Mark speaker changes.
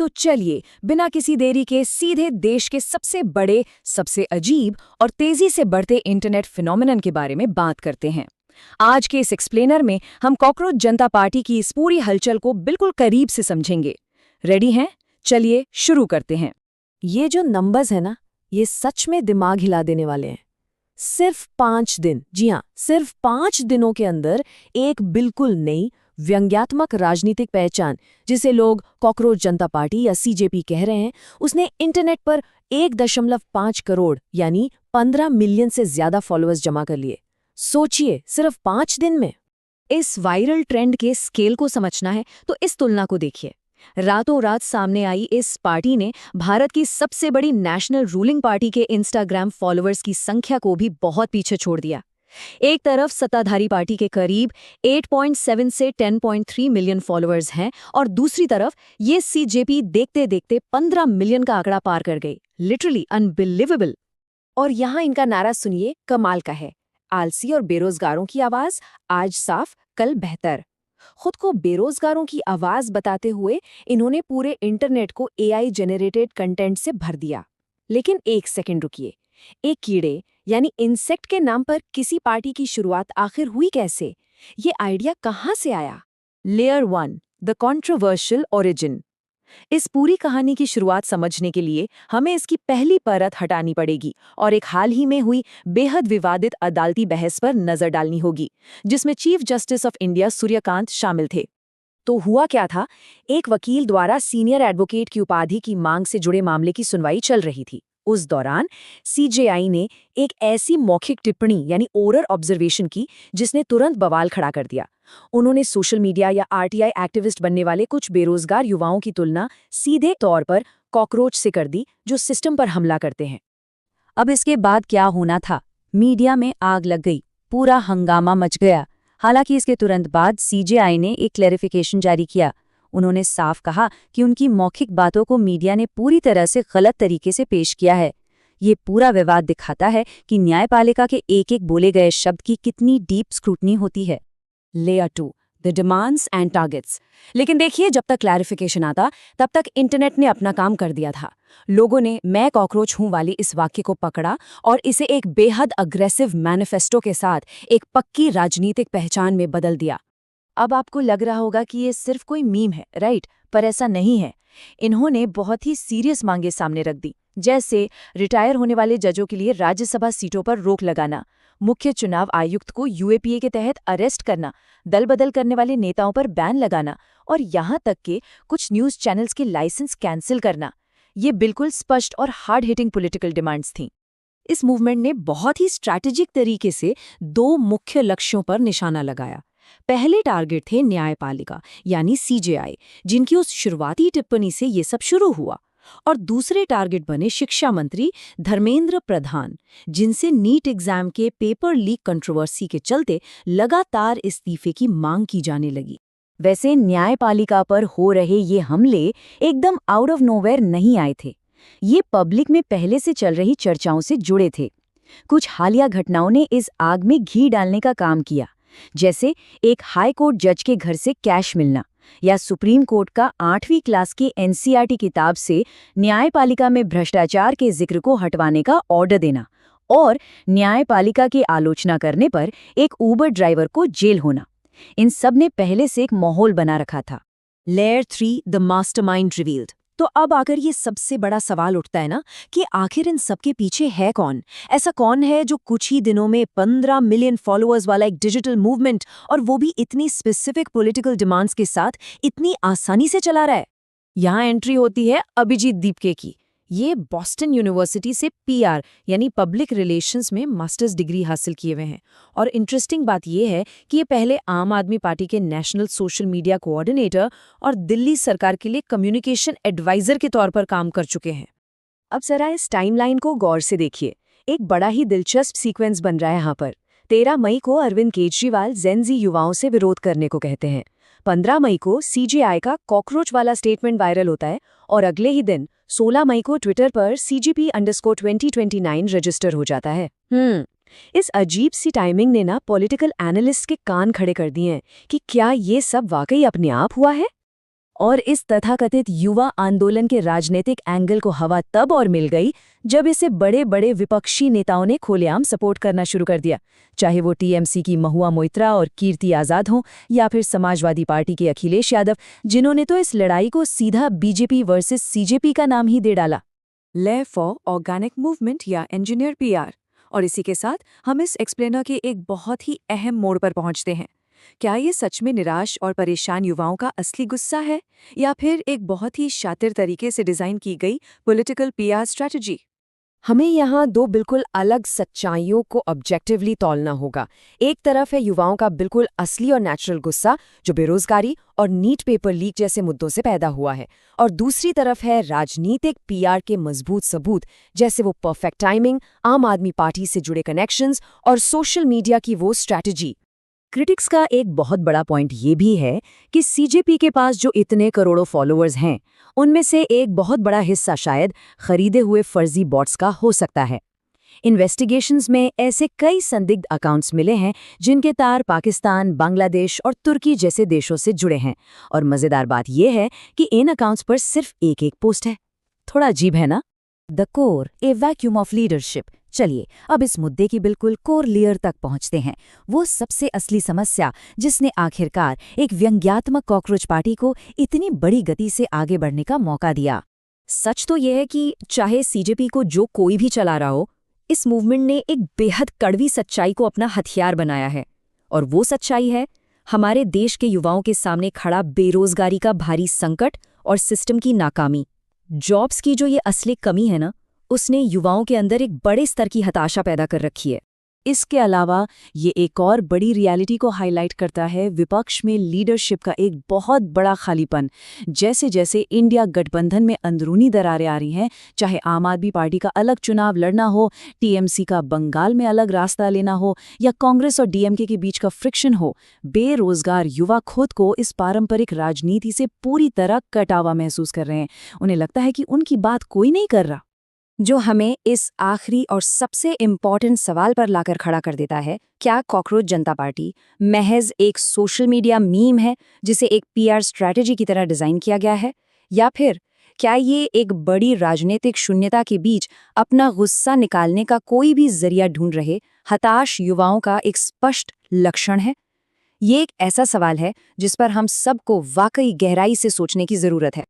Speaker 1: तो चलिए बिना किसी देरी के सीधे देश के सबसे बड़े, सबसे अजीब और तेजी से बढ़ते इंटरनेट फिनोमिनन के बारे में बात करते हैं। आज के इस एक्सप्लेनर में हम कॉकरोच जनता पार्टी की इस पूरी हलचल को बिल्कुल करीब से समझेंगे। रेडी हैं? चलिए शुरू करते हैं।
Speaker 2: ये जो नंबर्स है ना, ये सच में दिमाग हिला देने वाले हैं। सिर्फ 5 दिन, जी हाँ, सिर्फ 5 दिनों के अंदर एक बिल्कुल नई व्यंग्यात्मक राजनीतिक पहचान, जिसे लोग कॉकरोच जनता पार्टी या सीजेपी कह रहे हैं, उसने इंटरनेट पर 1.5 करोड़ यानी 15 मिलियन से ज्यादा फॉलोअर्स जमा कर लिए। सोचिए, सिर्फ 5 दिन में।
Speaker 1: इस वायरल ट्रेंड के स्केल को समझना है तो इस तुलना को देखिए। रातों रात सामने आई इस पार्टी ने भारत की सबसे बड़ी नेशनल रूलिंग पार्टी के इंस्टाग्राम फॉलोअर्स की संख्या को भी बहुत पीछे छोड़ दिया। एक तरफ सत्ताधारी पार्टी के करीब 8.7 से 10.3 मिलियन फॉलोअर्स हैं और दूसरी तरफ ये सीजेपी देखते देखते 15 मिलियन का आंकड़ा पार कर गई। Literally unbelievable.
Speaker 2: और यहाँ इनका नारा सुनिए, कमाल का है। आलसी और बेरोजगारों की आवाज, आज साफ कल बेहतर। खुद को बेरोजगारों की आवाज बताते हुए इन्होंने पूरे इंटरनेट को एआई जेनरेटेड कंटेंट से भर दिया। लेकिन एक सेकंड रुकिए, एक कीड़े यानी इंसेक्ट के नाम पर किसी पार्टी की शुरुआत आखिर हुई कैसे? ये आइडिया कहाँ से आया?
Speaker 1: Layer 1, the controversial origin. इस पूरी कहानी की शुरुआत समझने के लिए हमें इसकी पहली परत हटानी पड़ेगी और एक हाल ही में हुई बेहद विवादित अदालती बहस पर नजर डालनी होगी, जिसमें chief justice of India Suryakant शामिल थे। तो हुआ क्या था? एक वकील द्वारा सीनियर एडवोकेट की उपाधि की मांग से जुड़े मामले की सुनवाई चल रही थी। उस दौरान सीजेआई ने एक ऐसी मौखिक टिप्पणी यानी ओरल ऑब्जर्वेशन की जिसने तुरंत बवाल खड़ा कर दिया। उन्होंने सोशल मीडिया या आरटीआई एक्टिविस्ट बनने वाले कुछ बेरोजगार युवाओं की तुलना सीधे तौर पर कॉकरोच से कर दी, जो सिस्टम पर हमला करते हैं।
Speaker 2: अब इसके बाद क्या होना था? मीडिया में आग लग गई, पूरा हंगामा मच गया। हालांकि इसके तुरंत बाद सीजेआई ने एक क्लैरिफिकेशन जारी किया। उन्होंने साफ कहा कि उनकी मौखिक बातों को मीडिया ने पूरी तरह से गलत तरीके से पेश किया है। ये पूरा विवाद दिखाता है कि न्यायपालिका के एक-एक बोले गए शब्द की कितनी डीप स्क्रूटनी होती है।
Speaker 1: Layer 2, the demands and targets. लेकिन देखिए, जब तक क्लैरिफिकेशन आता तब तक इंटरनेट ने अपना काम कर दिया था। लोगों ने मैं कॉकरोच हूं वाली इस वाक्य को पकड़ा और इसे एक बेहद अग्रेसिव मैनिफेस्टो के साथ एक पक्की राजनीतिक पहचान में बदल दिया।
Speaker 2: अब आपको लग रहा होगा कि ये सिर्फ कोई मीम है, राइट? पर ऐसा नहीं है। इन्होंने बहुत ही सीरियस मांगे सामने रख दी, जैसे रिटायर होने वाले जजों के लिए राज्यसभा सीटों पर रोक लगाना, मुख्य चुनाव आयुक्त को यूएपीए के तहत अरेस्ट करना, दल बदल करने वाले नेताओं पर बैन लगाना और यहाँ तक कि कुछ न्यूज चैनल्स के लाइसेंस कैंसिल करना। ये बिल्कुल स्पष्ट और हार्ड हिटिंग पॉलिटिकल डिमांड्स थीं।
Speaker 1: इस मूवमेंट ने बहुत ही स्ट्रैटेजिक तरीके से 2 मुख्य लक्ष्यों पर निशाना लगाया। पहले टारगेट थे न्यायपालिका यानी सीजेआई, जिनकी उस शुरुआती टिप्पणी से ये सब शुरू हुआ, और दूसरे टारगेट बने शिक्षा मंत्री धर्मेंद्र प्रधान, जिनसे नीट एग्जाम के पेपर लीक कंट्रोवर्सी के चलते लगातार इस्तीफे की मांग की जाने लगी।
Speaker 2: वैसे न्यायपालिका पर हो रहे ये हमले एकदम आउट ऑफ नोवेयर नहीं आए थे। ये पब्लिक में पहले से चल रही चर्चाओं से जुड़े थे। कुछ हालिया घटनाओं ने इस आग में घी डालने का काम किया, जैसे एक हाई कोर्ट जज के घर से कैश मिलना या सुप्रीम कोर्ट का 8वीं क्लास की एनसीईआरटी किताब से न्यायपालिका में भ्रष्टाचार के जिक्र को हटवाने का ऑर्डर देना, और न्यायपालिका की आलोचना करने पर एक ऊबर ड्राइवर को जेल होना। इन सब ने पहले से एक माहौल बना रखा था।
Speaker 1: Layer 3, the mastermind revealed. तो अब आकर ये सबसे बड़ा सवाल उठता है ना कि आखिर इन सबके पीछे है कौन? ऐसा कौन है जो कुछ ही दिनों में 15 मिलियन फॉलोअर्स वाला एक डिजिटल मूवमेंट, और वो भी इतनी स्पेसिफिक पॉलिटिकल डिमांड्स के साथ, इतनी आसानी से चला रहा है? यहाँ एंट्री होती है अभिजीत दीपके की। ये बॉस्टन यूनिवर्सिटी से पीआर यानी पब्लिक रिलेशंस में मास्टर्स डिग्री हासिल किए हुए हैं, और इंटरेस्टिंग बात यह है कि ये पहले आम आदमी पार्टी के नेशनल सोशल मीडिया कोऑर्डिनेटर और दिल्ली सरकार के लिए कम्युनिकेशन एडवाइजर के तौर पर काम कर चुके हैं। अब जरा इस टाइमलाइन को गौर से देखिए। एक बड़ा ही दिलचस्प सीक्वेंस बन रहा है यहाँ पर। 13 मई को अरविंद केजरीवाल जेनजी युवाओं से विरोध करने को कहते हैं। 15 मई को सीजेआई का कॉकरोच वाला स्टेटमेंट वायरल होता है, और अगले ही दिन 16 मई को ट्विटर पर CGP_2029 रजिस्टर हो जाता है। इस अजीब सी टाइमिंग ने ना पॉलिटिकल एनालिस्ट के कान खड़े कर दिए हैं कि क्या ये सब वाकई अपने आप हुआ है?
Speaker 2: और इस तथाकथित युवा आंदोलन के राजनीतिक एंगल को हवा तब और मिल गई जब इसे बड़े बड़े विपक्षी नेताओं ने खुलेआम सपोर्ट करना शुरू कर दिया, चाहे वो टीएमसी की महुआ मोइत्रा और कीर्ति आजाद हों या फिर समाजवादी पार्टी के अखिलेश यादव, जिन्होंने तो इस लड़ाई को सीधा बीजेपी वर्सेस सीजेपी का नाम ही दे डाला।
Speaker 3: ले फॉर ऑर्गेनिक मूवमेंट या इंजीनियर पीआर। और इसी के साथ हम इस एक्सप्लेनर के एक बहुत ही अहम मोड़ पर पहुंचते हैं। क्या ये सच में निराश और परेशान युवाओं का असली गुस्सा है, या फिर एक बहुत ही शातिर तरीके से डिजाइन की गई पॉलिटिकल पीआर स्ट्रैटेजी?
Speaker 4: हमें यहाँ दो बिल्कुल अलग सच्चाइयों को ऑब्जेक्टिवली तौलना होगा। एक तरफ है युवाओं का बिल्कुल असली और नेचुरल गुस्सा, जो बेरोजगारी और नीट पेपर लीक जैसे मुद्दों से पैदा हुआ है, और दूसरी तरफ है राजनीतिक पीआर के मजबूत सबूत, जैसे वो परफेक्ट टाइमिंग, आम आदमी पार्टी से जुड़े कनेक्शंस और सोशल मीडिया की वो स्ट्रैटेजी।
Speaker 2: क्रिटिक्स का एक बहुत बड़ा पॉइंट ये भी है कि सीजेपी के पास जो इतने करोड़ों फॉलोअर्स हैं, उनमें से एक बहुत बड़ा हिस्सा शायद खरीदे हुए फर्जी बॉट्स का हो सकता है। इन्वेस्टिगेशंस में ऐसे कई संदिग्ध अकाउंट्स मिले हैं जिनके तार पाकिस्तान, बांग्लादेश और तुर्की जैसे देशों से जुड़े हैं, और मज़ेदार बात यह है कि इन अकाउंट्स पर सिर्फ एक एक पोस्ट है। थोड़ा अजीब है ना? The core, A vacuum of leadership. चलिए अब इस मुद्दे की बिल्कुल कोर लेयर तक पहुंचते हैं, वो सबसे असली समस्या जिसने आखिरकार एक व्यंग्यात्मक कॉकरोच पार्टी को इतनी बड़ी गति से आगे बढ़ने का मौका दिया। सच तो यह है कि चाहे सीजेपी को जो कोई भी चला रहा हो, इस मूवमेंट ने एक बेहद कड़वी सच्चाई को अपना हथियार बनाया है, और वो सच्चाई है हमारे देश के युवाओं के सामने खड़ा बेरोजगारी का भारी संकट और सिस्टम की नाकामी। जॉब्स की जो ये असली कमी है ना, उसने युवाओं के अंदर एक बड़े स्तर की हताशा पैदा कर रखी है। इसके अलावा ये एक और बड़ी रियलिटी को हाईलाइट करता है, विपक्ष में लीडरशिप का एक बहुत बड़ा खालीपन। जैसे जैसे इंडिया गठबंधन में अंदरूनी दरारें आ रही हैं, चाहे आम आदमी पार्टी का अलग चुनाव लड़ना हो, टीएमसी का बंगाल में अलग रास्ता लेना हो, या कांग्रेस और डीएमके के बीच का फ्रिक्शन हो, बेरोजगार युवा खुद को इस पारंपरिक राजनीति से पूरी तरह कटावा महसूस कर रहे हैं। उन्हें लगता है कि उनकी बात कोई नहीं कर रहा, जो हमें इस आखिरी और सबसे इम्पॉर्टेंट सवाल पर लाकर खड़ा कर देता है, क्या कॉकरोच जनता पार्टी महज एक सोशल मीडिया मीम है जिसे एक पीआर स्ट्रैटेजी की तरह डिज़ाइन किया गया है, या फिर क्या ये एक बड़ी राजनीतिक शून्यता के बीच अपना गुस्सा निकालने का कोई भी जरिया ढूंढ रहे हताश युवाओं का एक स्पष्ट लक्षण है? ये एक ऐसा सवाल है जिस पर हम सबको वाकई गहराई से सोचने की ज़रूरत है।